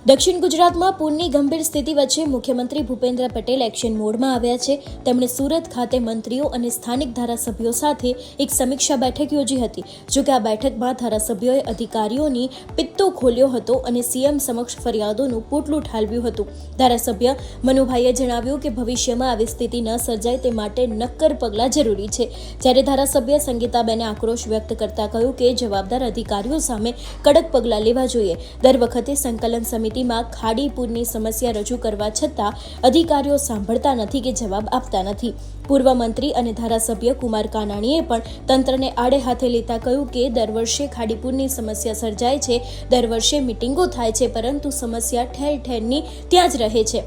દક્ષિણ ગુજરાતમાં પૂરની ગંભીર સ્થિતિ વચ્ચે મુખ્યમંત્રી ભૂપેન્દ્ર પટેલ એક્શન મોડમાં આવ્યા છે. તેમણે સુરત ખાતે મંત્રીઓ અને સ્થાનિક ધારાસભ્યો સાથે એક સમીક્ષા બેઠક યોજી હતી. જોકે આ બેઠકમાં ધારાસભ્યોએ અધિકારીઓની પિત્તો ખોલ્યો હતો અને સીએમ સમક્ષ ફરિયાદોનું પોટલું ઠાલવ્યું હતું. ધારાસભ્ય મનુભાઈએ જણાવ્યું કે ભવિષ્યમાં આવી સ્થિતિ ન સર્જાય તે માટે નક્કર પગલાં જરૂરી છે. જ્યારે ધારાસભ્ય સંગીતાબેને આક્રોશ વ્યક્ત કરતા કહ્યું કે જવાબદાર અધિકારીઓ સામે કડક પગલાં લેવા જોઈએ. દર વખતે સંકલન સમિતિ ખાડી પૂરની સમસ્યા રજૂ કરવા છતાં અધિકારીઓ સાંભળતા નથી કે જવાબ આપતા નથી. પૂર્વ મંત્રી અને ધારાસભ્ય કુમાર કાનાણીએ પણ તંત્રને આડે હાથે લેતા કહ્યું કે દર વર્ષે ખાડીપુરની સમસ્યા સર્જાય છે, દર વર્ષે મિટિંગો થાય છે, પરંતુ સમસ્યા ઠેર ઠેરની ત્યાં જ રહે છે.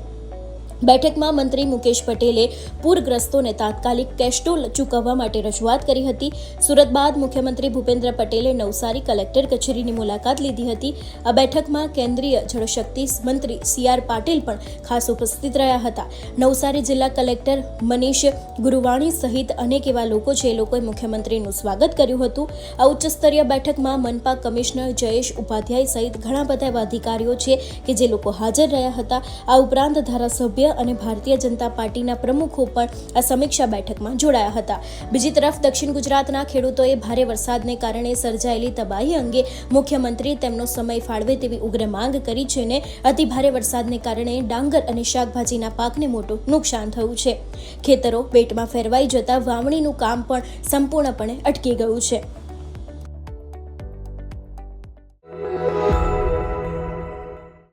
બેઠકમાં મંત્રી મુકેશ પટેલે પૂરગ્રસ્તોને તાત્કાલિક કેસ્ટો ચૂકવવા માટે રજૂઆત કરી હતી. સુરત બાદ મુખ્યમંત્રી ભૂપેન્દ્ર પટેલે નવસારી કલેક્ટર કચેરીની મુલાકાત લીધી હતી. આ બેઠકમાં કેન્દ્રીય જળશક્તિ મંત્રી CR પાટીલ પણ ખાસ ઉપસ્થિત રહ્યા હતા. નવસારી જિલ્લા કલેક્ટર મનીષ ગુરુવાણી સહિત અનેક એવા લોકો છે લોકોએ મુખ્યમંત્રીનું સ્વાગત કર્યું હતું. આ ઉચ્ચસ્તરીય બેઠકમાં મનપા કમિશનર જયેશ ઉપાધ્યાય સહિત ઘણા બધા એવા અધિકારીઓ છે કે જે લોકો હાજર રહ્યા હતા. આ ઉપરાંત ધારાસભ્ય અને ભારતીય જનતા પાર્ટીના પ્રમુખો પણ આ સમીક્ષા બેઠકમાં જોડાયા હતા. બીજી તરફ દક્ષિણ ગુજરાતના ખેડૂતોએ ભારે વરસાદને કારણે સર્જાયેલી તબાહી અંગે મુખ્યમંત્રી તેમનો સમય ફાળવે તેવી ઉગ્ર માંગ કરી છે ને અતિ ભારે વરસાદને કારણે ડાંગર અને શાકભાજીના પાકને મોટું નુકસાન થયું છે. ખેતરો બેટમાં ફેરવાઈ જતા વાવણીનું કામ પણ સંપૂર્ણપણે અટકી ગયું છે.